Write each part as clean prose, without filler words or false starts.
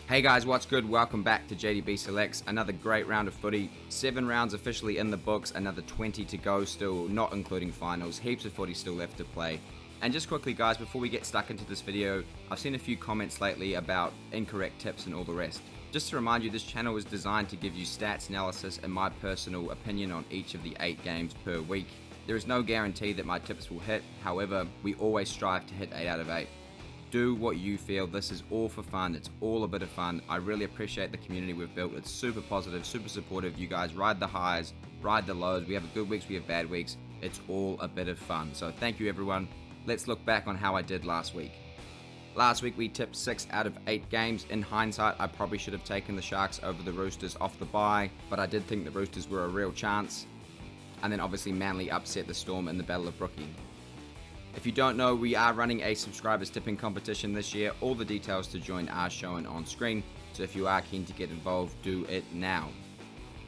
Hey guys, what's good? Welcome back to JDB Selects. Another great round of footy. 7 rounds officially in the books, another 20 to go still, not including finals. Heaps of footy still left to play. And just quickly guys, before we get stuck into this video, I've seen a few comments lately about incorrect tips and all the rest. Just to remind you, this channel is designed to give you stats, analysis, and my personal opinion on each of the 8 games per week. There is no guarantee that my tips will hit, however, we always strive to hit 8 out of 8. Do what you feel. This is all for fun. It's all a bit of fun. I really appreciate the community we've built. It's super positive, super supportive. You guys ride the highs, ride the lows. We have good weeks, we have bad weeks. It's all a bit of fun. So thank you everyone. Let's look back on how I did last week. Last week we tipped 6 out of 8 games. In hindsight, I probably should have taken the Sharks over the Roosters off the bye, but I did think the Roosters were a real chance. And then obviously Manly upset the Storm in the Battle of Brookie. If you don't know, we are running a subscribers tipping competition this year. All the details to join are shown on screen, so if you are keen to get involved, do it now.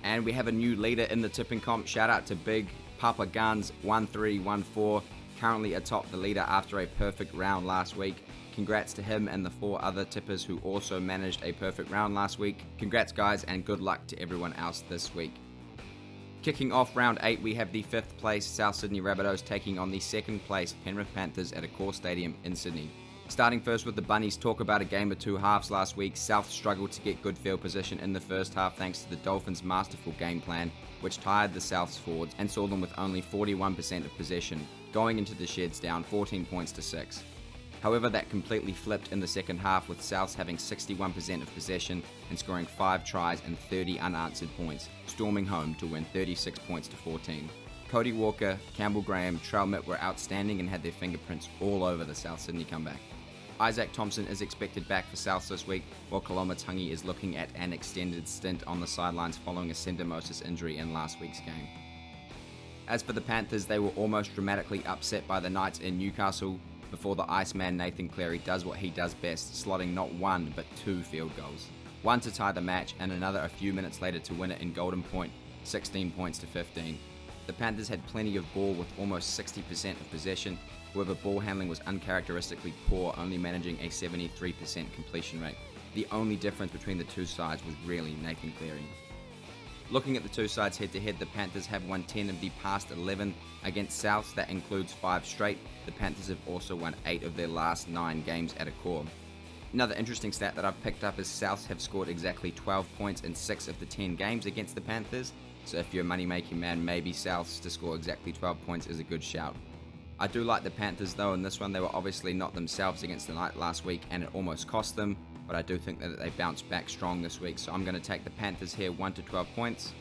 And we have a new leader in the tipping comp. Shout out to Big Papa Guns 1314, currently atop the leader after a perfect round last week. Congrats to him and the 4 other tippers who also managed a perfect round last week. Congrats guys, and good luck to everyone else this week. Kicking off round 8, we have the 5th place South Sydney Rabbitohs taking on the 2nd place Penrith Panthers at Accor Stadium in Sydney. Starting first with the Bunnies, talk about a game of 2 halves last week. South struggled to get good field position in the first half thanks to the Dolphins' masterful game plan, which tired the South's forwards and saw them with only 41% of possession, going into the sheds down 14 points to 6. However, that completely flipped in the second half, with Souths having 61% of possession and scoring 5 tries and 30 unanswered points, storming home to win 36 points to 14. Cody Walker, Campbell Graham, Trell Mitt were outstanding and had their fingerprints all over the South Sydney comeback. Isaac Thompson is expected back for Souths this week, while Kaloma Tangi is looking at an extended stint on the sidelines following a syndesmosis injury in last week's game. As for the Panthers, they were almost dramatically upset by the Knights in Newcastle, before the Iceman Nathan Cleary does what he does best, slotting not 1 but 2 field goals. One to tie the match and another a few minutes later to win it in Golden Point, 16 points to 15. The Panthers had plenty of ball with almost 60% of possession, however ball handling was uncharacteristically poor, only managing a 73% completion rate. The only difference between the two sides was really Nathan Cleary. Looking at the two sides head-to-head, the Panthers have won 10 of the past 11 against Souths. That includes 5 straight. The Panthers have also won 8 of their last 9 games at Accor. Another interesting stat that I've picked up is Souths have scored exactly 12 points in 6 of the 10 games against the Panthers. So if you're a money-making man, maybe Souths to score exactly 12 points is a good shout. I do like the Panthers though. In this one, they were obviously not themselves against the Knights last week and it almost cost them. But I do think that they bounced back strong this week, so I'm going to take the Panthers here 1 to 12 points.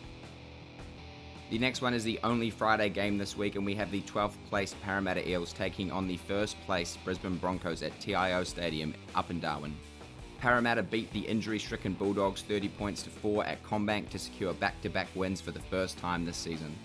The next one is the only Friday game this week, and we have the 12th place Parramatta Eels taking on the 1st place Brisbane Broncos at TIO Stadium up in Darwin. Parramatta beat the injury-stricken Bulldogs 30 points to 4 at CommBank to secure back-to-back wins for the first time this season.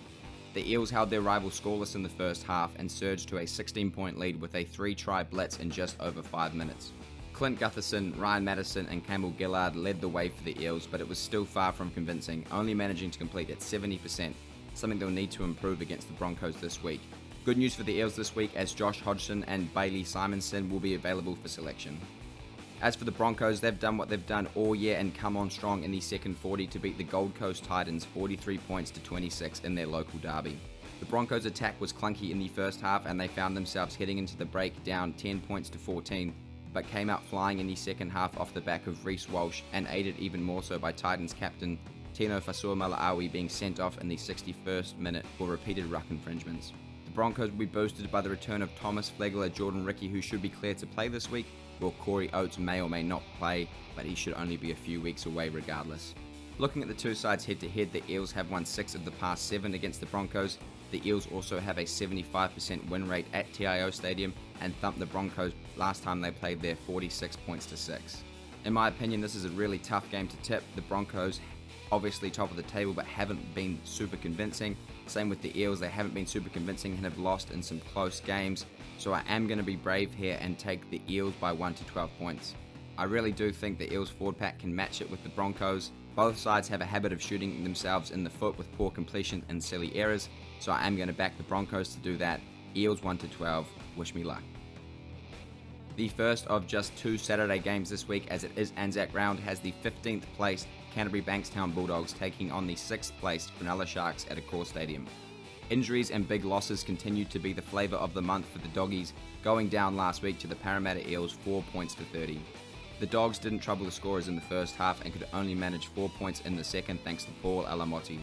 The Eels held their rivals scoreless in the first half and surged to a 16-point lead with a 3-try blitz in just over 5 minutes. Clint Gutherson, Ryan Madison and Campbell Gillard led the way for the Eels, but it was still far from convincing, only managing to complete at 70%, something they'll need to improve against the Broncos this week. Good news for the Eels this week, as Josh Hodgson and Bailey Simonson will be available for selection. As for the Broncos, they've done what they've done all year and come on strong in the second 40 to beat the Gold Coast Titans 43 points to 26 in their local derby. The Broncos' attack was clunky in the first half and they found themselves heading into the break down 10 points to 14, but came out flying in the second half off the back of Reece Walsh and aided even more so by Titans captain Tino Fasua-Malaawi being sent off in the 61st minute for repeated ruck infringements. The Broncos will be boosted by the return of Thomas Flegler, Jordan Ricky, who should be cleared to play this week, while Corey Oates may or may not play, but he should only be a few weeks away regardless. Looking at the two sides head-to-head, the Eels have won 6 of the past 7 against the Broncos. The Eels also have a 75% win rate at TIO Stadium and thumped the Broncos last time they played there 46 points to 6. In my opinion, this is a really tough game to tip. The Broncos obviously top of the table but haven't been super convincing. Same with the Eels, they haven't been super convincing and have lost in some close games. So I am going to be brave here and take the Eels by 1 to 12 points. I really do think the Eels forward pack can match it with the Broncos. Both sides have a habit of shooting themselves in the foot with poor completion and silly errors, so I am going to back the Broncos to do that. Eels 1 to 12, wish me luck. The first of just 2 Saturday games this week, as it is Anzac round, has the 15th placed Canterbury-Bankstown Bulldogs taking on the 6th placed Cronulla Sharks at Accor Stadium. Injuries and big losses continue to be the flavour of the month for the Doggies, going down last week to the Parramatta Eels 4 points to 30. The Dogs didn't trouble the scorers in the first half and could only manage 4 points in the second thanks to Paul Alamotti.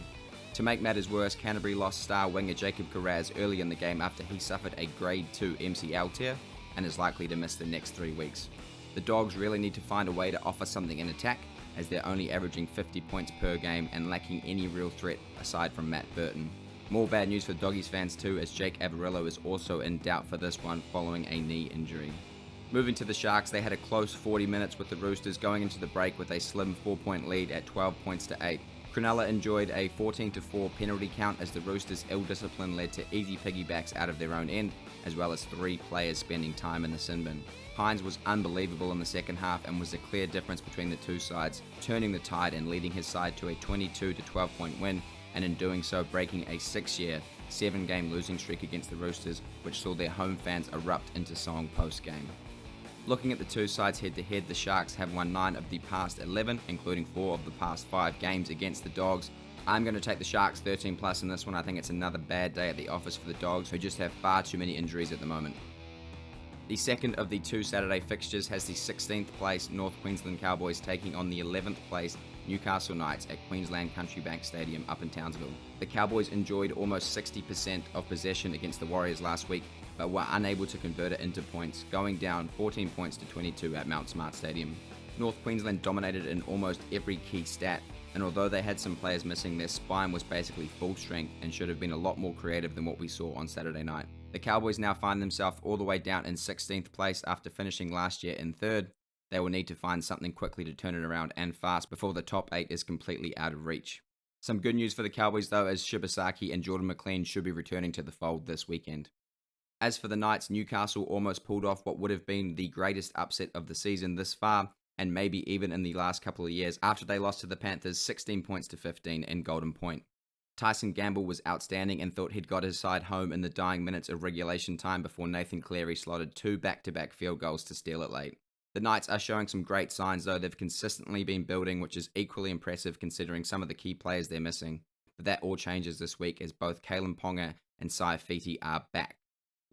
To make matters worse, Canterbury lost star winger Jacob Kiraz early in the game after he suffered a Grade 2 MCL tear and is likely to miss the next 3 weeks. The Dogs really need to find a way to offer something in attack, as they're only averaging 50 points per game and lacking any real threat aside from Matt Burton. More bad news for Doggies fans too, as Jake Averillo is also in doubt for this one following a knee injury. Moving to the Sharks, they had a close 40 minutes with the Roosters going into the break with a slim 4-point lead at 12 points to 8. Cronulla enjoyed a 14-4 penalty count as the Roosters' ill discipline led to easy piggybacks out of their own end, as well as 3 players spending time in the sin bin. Hines was unbelievable in the second half and was a clear difference between the two sides, turning the tide and leading his side to a 22-12 point win, and in doing so breaking a 6-year, 7-game losing streak against the Roosters, which saw their home fans erupt into song post-game. Looking at the two sides head-to-head, the Sharks have won 9 of the past 11, including 4 of the past 5 games against the Dogs. I'm going to take the Sharks 13 plus in this one. I think it's another bad day at the office for the Dogs, who just have far too many injuries at the moment. The second of the 2 Saturday fixtures has the 16th place North Queensland Cowboys taking on the 11th place Newcastle Knights at Queensland Country-Bank Stadium up in Townsville. The Cowboys enjoyed almost 60% of possession against the Warriors last week, but were unable to convert it into points, going down 14 points to 22 at Mount Smart Stadium. North Queensland dominated in almost every key stat, and although they had some players missing, their spine was basically full strength and should have been a lot more creative than what we saw on Saturday night. The Cowboys now find themselves all the way down in 16th place after finishing last year in 3rd. They will need to find something quickly to turn it around and fast before the top 8 is completely out of reach. Some good news for the Cowboys though, as Shibasaki and Jordan McLean should be returning to the fold this weekend. As for the Knights, Newcastle almost pulled off what would have been the greatest upset of the season this far, and maybe even in the last couple of years, after they lost to the Panthers 16 points to 15 in Golden Point. Tyson Gamble was outstanding and thought he'd got his side home in the dying minutes of regulation time before Nathan Cleary slotted 2 back-to-back field goals to steal it late. The Knights are showing some great signs though. They've consistently been building, which is equally impressive considering some of the key players they're missing. But that all changes this week as both Kalen Ponga and Saifiti are back.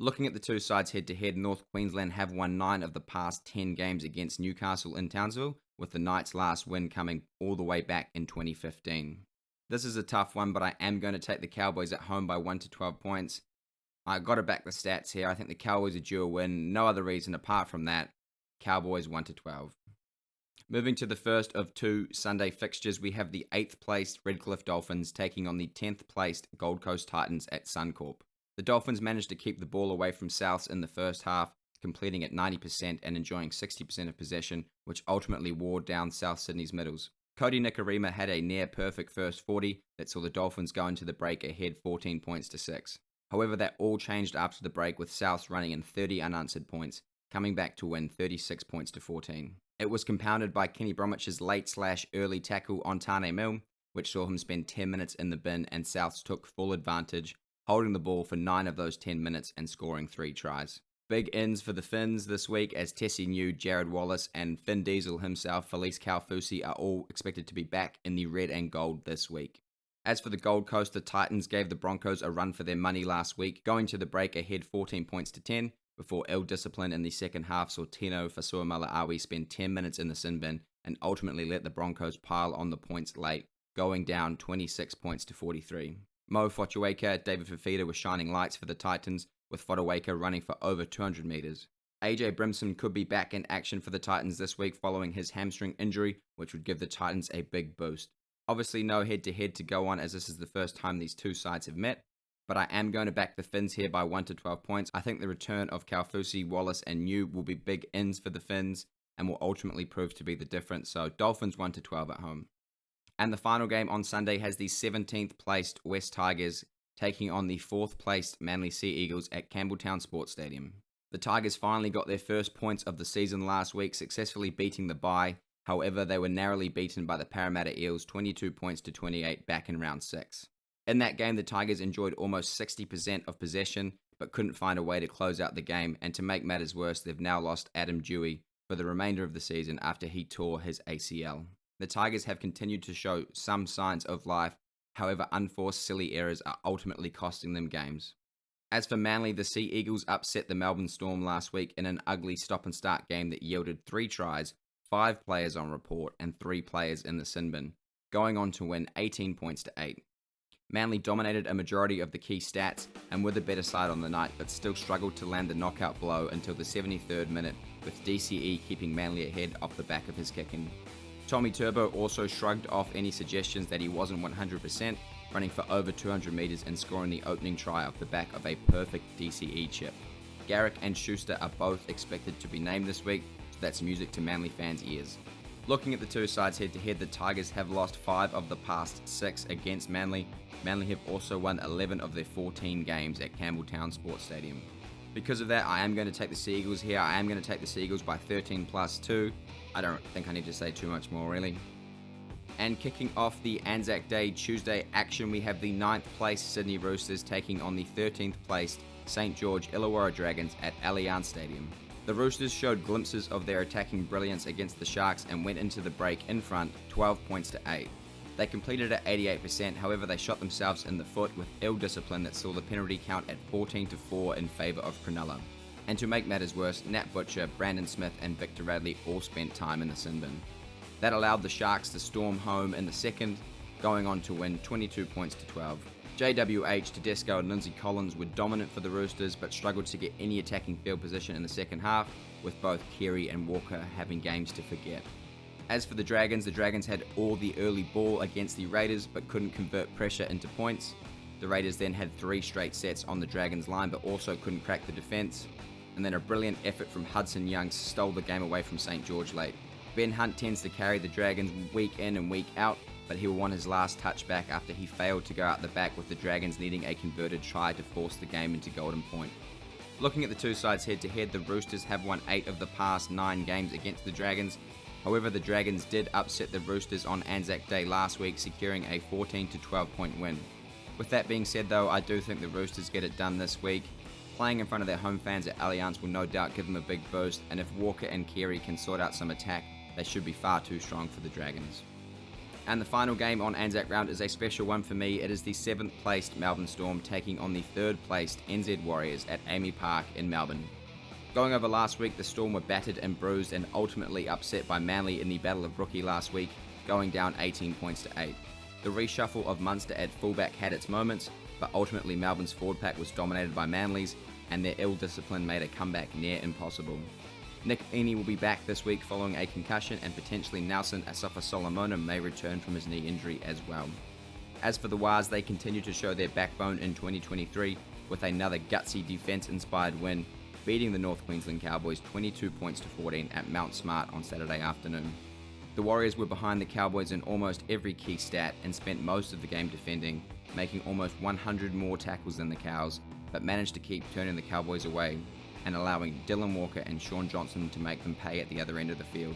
Looking at the two sides head-to-head, North Queensland have won 9 of the past 10 games against Newcastle in Townsville, with the Knights' last win coming all the way back in 2015. This is a tough one, but I am going to take the Cowboys at home by 1 to 12 points. I got to back the stats here. I think the Cowboys are due a win. No other reason apart from that. Cowboys 1 to 12. Moving to the first of 2 Sunday fixtures, we have the 8th placed Redcliffe Dolphins taking on the 10th placed Gold Coast Titans at Suncorp. The Dolphins managed to keep the ball away from Souths in the first half, completing at 90% and enjoying 60% of possession, which ultimately wore down South Sydney's middles. Cody Nikorima had a near-perfect first 40 that saw the Dolphins go into the break ahead 14 points to 6. However, that all changed after the break, with Souths running in 30 unanswered points, coming back to win 36 points to 14. It was compounded by Kenny Bromwich's late/early tackle on Tane Milne, which saw him spend 10 minutes in the bin, and Souths took full advantage, holding the ball for 9 of those 10 minutes and scoring 3 tries. Big ins for the Finns this week as Tessie New, Jared Wallace, and Finn Diesel himself, Felice Kaufusi, are all expected to be back in the red and gold this week. As for the Gold Coast, the Titans gave the Broncos a run for their money last week, going to the break ahead 14 points to 10, before ill discipline in the second half saw Tino Fasuamaleaui spend 10 minutes in the sin bin and ultimately let the Broncos pile on the points late, going down 26 points to 43. Mo Fotuaika, David Fafita were shining lights for the Titans, with Fotuaika running for over 200 metres. AJ Brimson could be back in action for the Titans this week following his hamstring injury, which would give the Titans a big boost. Obviously no head-to-head to go on, as this is the first time these two sides have met, but I am going to back the Finns here by 1 to 12 points. I think the return of Kaufusi, Wallace and New will be big ins for the Finns and will ultimately prove to be the difference, so Dolphins 1 to 12 at home. And the final game on Sunday has the 17th placed West Tigers taking on the 4th placed Manly Sea Eagles at Campbelltown Sports Stadium. The Tigers finally got their first points of the season last week, successfully beating the bye. However, they were narrowly beaten by the Parramatta Eels 22 points to 28 back in round 6. In that game, the Tigers enjoyed almost 60% of possession, but couldn't find a way to close out the game, and to make matters worse, they've now lost Adam Dewey for the remainder of the season after he tore his ACL. The Tigers have continued to show some signs of life, however unforced silly errors are ultimately costing them games. As for Manly, the Sea Eagles upset the Melbourne Storm last week in an ugly stop-and-start game that yielded 3 tries, 5 players on report, and 3 players in the sin bin, going on to win 18 points to 8. Manly dominated a majority of the key stats and were the better side on the night, but still struggled to land the knockout blow until the 73rd minute, with DCE keeping Manly ahead off the back of his kicking. Tommy Turbo also shrugged off any suggestions that he wasn't 100%, running for over 200 metres and scoring the opening try off the back of a perfect DCE chip. Garrick and Schuster are both expected to be named this week, so that's music to Manly fans' ears. Looking at the two sides head-to-head, the Tigers have lost 5 of the past 6 against Manly. Manly have also won 11 of their 14 games at Campbelltown Sports Stadium. Because of that, I am going to take the Sea Eagles here. I am going to take the Sea Eagles by 13 plus 2. I don't think I need to say too much more, really. And kicking off the Anzac Day Tuesday action, we have the 9th place Sydney Roosters taking on the 13th placed St. George Illawarra Dragons at Allianz Stadium. The Roosters showed glimpses of their attacking brilliance against the Sharks and went into the break in front, 12 points to 8. They completed at 88%, however they shot themselves in the foot with ill discipline that saw the penalty count at 14-4 in favour of Cronulla. And to make matters worse, Nat Butcher, Brandon Smith and Victor Radley all spent time in the sin bin. That allowed the Sharks to storm home in the second, going on to win 22 points to 12. JWH, Tedesco and Lindsay Collins were dominant for the Roosters but struggled to get any attacking field position in the second half, with both Keary and Walker having games to forget. As for the Dragons had all the early ball against the Raiders but couldn't convert pressure into points. The Raiders then had 3 straight sets on the Dragons line but also couldn't crack the defence. And then a brilliant effort from Hudson Young stole the game away from St. George late. Ben Hunt tends to carry the Dragons week in and week out, but he will want his last touchback after he failed to go out the back, with the Dragons needing a converted try to force the game into golden point. Looking at the two sides head-to-head, the Roosters have won 8 of the past 9 games against the Dragons. However, the Dragons did upset the Roosters on Anzac Day last week, securing a 14-12 point win. With that being said though, I do think the Roosters get it done this week. Playing in front of their home fans at Allianz will no doubt give them a big boost, and if Walker and Keary can sort out some attack, they should be far too strong for the Dragons. And the final game on Anzac Round is a special one for me. It is the 7th placed Melbourne Storm taking on the 3rd placed NZ Warriors at Amy Park in Melbourne. Going over last week, the Storm were battered and bruised and ultimately upset by Manly in the Battle of Rookie last week, going down 18 points to 8. The reshuffle of Munster at fullback had its moments, but ultimately Melbourne's forward pack was dominated by Manly's, and their ill discipline made a comeback near impossible. Nick Eni will be back this week following a concussion, and potentially Nelson Asafa-Solomona may return from his knee injury as well. As for the Wars, they continue to show their backbone in 2023 with another gutsy defence-inspired win, beating the North Queensland Cowboys 22 points to 14 at Mount Smart on Saturday afternoon. The Warriors were behind the Cowboys in almost every key stat and spent most of the game defending, making almost 100 more tackles than the Cows, but managed to keep turning the Cowboys away and allowing Dylan Walker and Sean Johnson to make them pay at the other end of the field.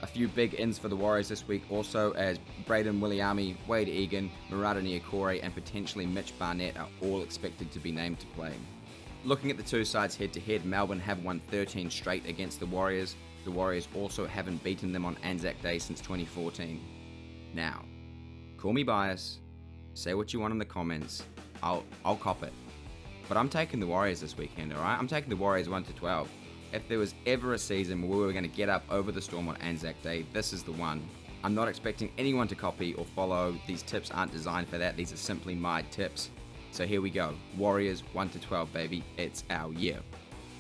A few big ins for the Warriors this week also, as Braden Williami, Wade Egan, Murata Niokore and potentially Mitch Barnett are all expected to be named to play. Looking at the two sides head-to-head, Melbourne have won 13 straight against the Warriors. The Warriors also haven't beaten them on Anzac Day since 2014. Now, call me biased, say what you want in the comments, I'll cop it. But I'm taking the Warriors this weekend, alright? I'm taking the Warriors 1-12. If there was ever a season where we were going to get up over the Storm on Anzac Day, this is the one. I'm not expecting anyone to copy or follow. These tips aren't designed for that. These are simply my tips. So here we go. Warriors 1-12, baby. It's our year.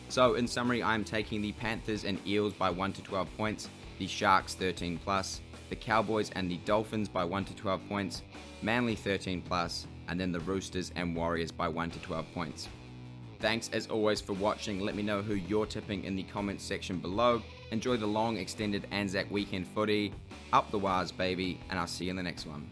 So in summary, I'm taking the Panthers and Eels by 1-12 points, the Sharks 13+, the Cowboys and the Dolphins by 1-12 points, Manly 13+, and then the Roosters and Warriors by 1-12 points. Thanks as always for watching. Let me know who you're tipping in the comments section below. Enjoy the long extended Anzac weekend footy. Up the Wars, baby, and I'll see you in the next one.